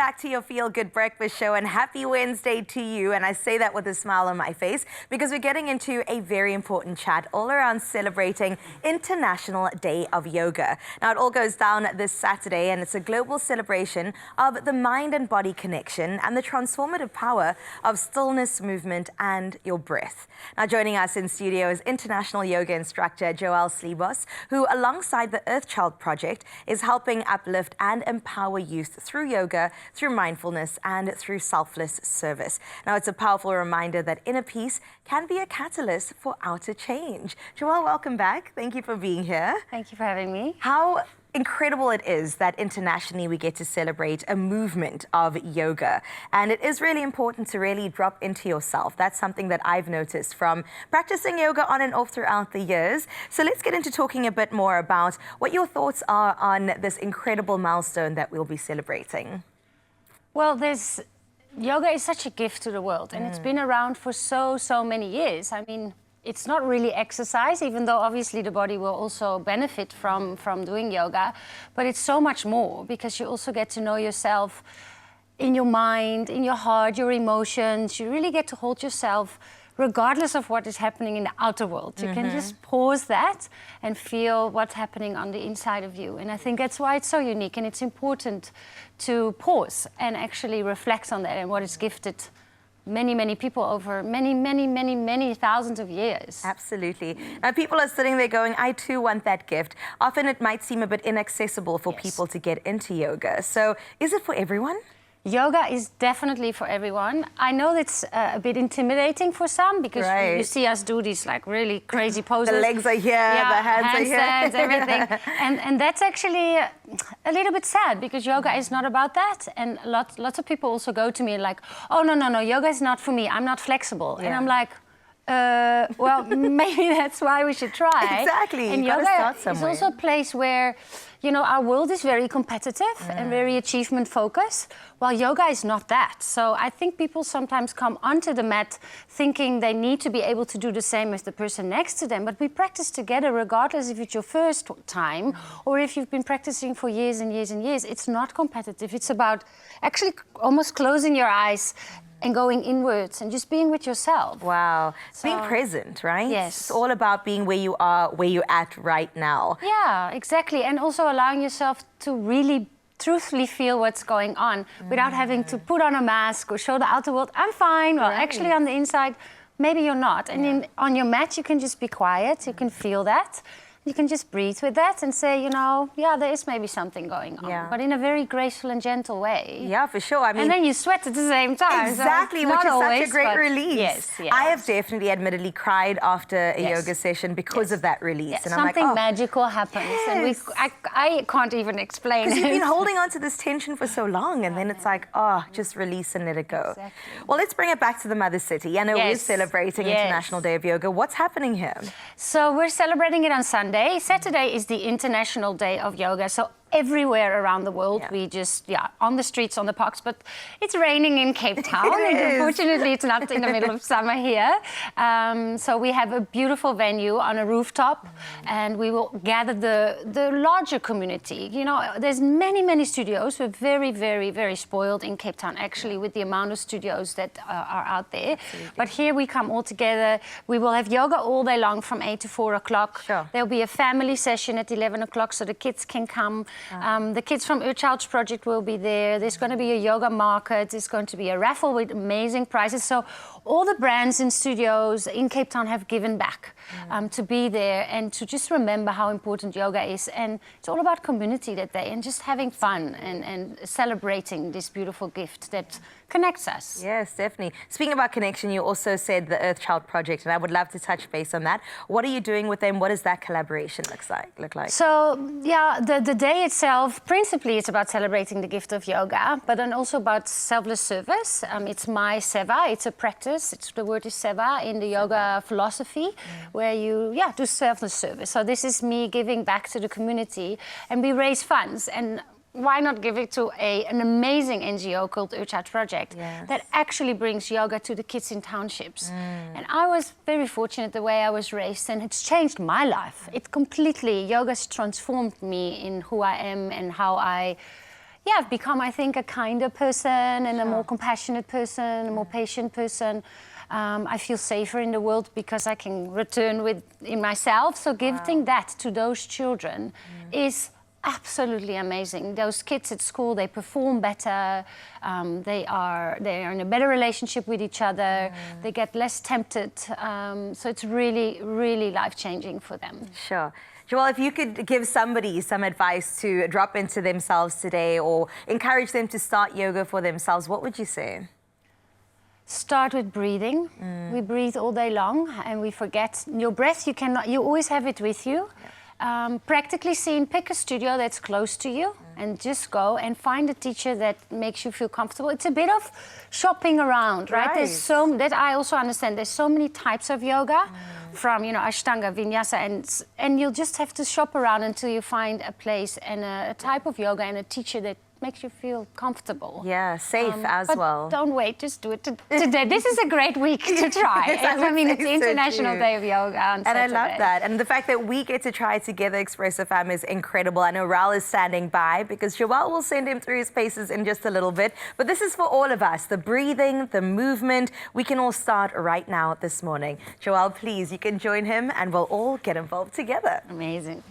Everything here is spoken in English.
back to your Feel Good Breakfast Show, and happy Wednesday to you. And I say that with a smile on my face because we're getting into a very important chat all around celebrating International Day of Yoga. Now, it all goes down this Saturday, and it's a global celebration of the mind and body connection and the transformative power of stillness, movement, and your breath. Now, joining us in studio is international yoga instructor Joelle Sleebos, who, alongside the EarthChild project, is helping uplift and empower youth through yoga, through mindfulness, and through selfless service. Now, it's a powerful reminder that inner peace can be a catalyst for outer change. Joelle, welcome back. Thank you for being here. Thank you for having me. How incredible it is that internationally we get to celebrate a movement of yoga. And it is really important to really drop into yourself. That's something that I've noticed from practicing yoga on and off throughout the years. So let's get into talking a bit more about what your thoughts are on this incredible milestone that we'll be celebrating. Well, yoga is such a gift to the world, and it's been around for so many years. I mean, it's not really exercise, even though obviously the body will also benefit from doing yoga, but it's so much more because you also get to know yourself in your mind, in your heart, your emotions. You really get to hold yourself regardless of what is happening in the outer world. You can just pause that and feel what's happening on the inside of you. And I think that's why it's so unique, and it's important to pause and actually reflect on that and what is gifted many people over many thousands of years. Absolutely. Now, people are sitting there going, I too want that gift. Often it might seem a bit inaccessible for people to get into yoga. So is it for everyone? Yoga is definitely for everyone. I know it's a bit intimidating for some because you see us do these like really crazy poses. The legs are here, the hands are here. Handstands, everything. And that's actually a little bit sad because yoga is not about that. And lots of people also go to me like, oh, no, yoga is not for me. I'm not flexible. Yeah. And I'm like, well, maybe that's why we should try. Exactly. And yoga is also a place where, you know, our world is very competitive and very achievement focused, while yoga is not that. So I think people sometimes come onto the mat thinking they need to be able to do the same as the person next to them, but we practice together regardless if it's your first time or if you've been practicing for years and years and years. It's not competitive. It's about actually almost closing your eyes and going inwards and just being with yourself. Wow. So, being present, right? Yes. It's all about being where you are, where you're at right now. Yeah, exactly. And also allowing yourself to really truthfully feel what's going on without having to put on a mask or show the outer world, I'm fine. Well, actually on the inside, maybe you're not. And on your mat, you can just be quiet. You can feel that. You can just breathe with that and say, you know, yeah, there is maybe something going on, but in a very graceful and gentle way. Yeah, for sure. I mean, and then you sweat at the same time. Exactly, so which is always, such a great release. Yes. I have definitely, admittedly, cried after a yoga session because of that release. Yes. And something I'm like, magical happens, and I can't even explain it. Because you've been holding on to this tension for so long, and then it's like, oh, just release and let it go. Exactly. Well, let's bring it back to the Mother City. I know we're celebrating International Day of Yoga. What's happening here? So we're celebrating it on Sunday. Saturday is the International Day of Yoga. So everywhere around the world, we just, on the streets, on the parks, but it's raining in Cape Town. And unfortunately, it's not in the middle of summer here. So we have a beautiful venue on a rooftop, and we will gather the larger community. You know, there's many studios. We're very spoiled in Cape Town, actually, with the amount of studios that are out there. Absolutely. But here we come all together. We will have yoga all day long from 8 to 4 o'clock. Sure. There'll be a family session at 11 o'clock, so the kids can come. The kids from EarthChild's project will be there. There's going to be a yoga market. There's going to be a raffle with amazing prizes. So all the brands and studios in Cape Town have given back to be there and to just remember how important yoga is. And it's all about community that day and just having fun and celebrating this beautiful gift that connects us. Yes, definitely. Speaking about connection, you also said the EarthChild project, and I would love to touch base on that. What are you doing with them? What does that collaboration look like? So, yeah, the day itself, principally, it's about celebrating the gift of yoga, but then also about selfless service. It's my seva. It's a practice. The word is seva in the yoga philosophy, where you, do selfless service. So this is me giving back to the community, and we raise funds. And why not give it to an amazing NGO called EarthChild Project that actually brings yoga to the kids in townships. And I was very fortunate the way I was raised, and it's changed my life. It completely, yoga's transformed me in who I am and how I yeah, I've become, I think, a kinder person and a more compassionate person, a more patient person. I feel safer in the world because I can return in myself. So giving that to those children is absolutely amazing. Those kids at school, they perform better. They are in a better relationship with each other. They get less tempted. So it's really, really life-changing for them. Sure. Joelle, if you could give somebody some advice to drop into themselves today or encourage them to start yoga for themselves, what would you say? Start with breathing. We breathe all day long and we forget your breath. You always have it with you. Practically pick a studio that's close to you and just go and find a teacher that makes you feel comfortable. It's a bit of shopping around, right? There's that I also understand. There's so many types of yoga from, Ashtanga, Vinyasa, and you'll just have to shop around until you find a place and a type of yoga and a teacher that makes you feel comfortable. Yeah, safe as but well. Don't wait, just do it today. This is a great week to try. I mean, it's the International Day of Yoga on Saturday. And I love that. And the fact that we get to try together, Expresso fam, is incredible. I know Raul is standing by because Joelle will send him through his paces in just a little bit. But this is for all of us. The breathing, the movement, we can all start right now this morning. Joelle, please, you can join him and we'll all get involved together. Amazing.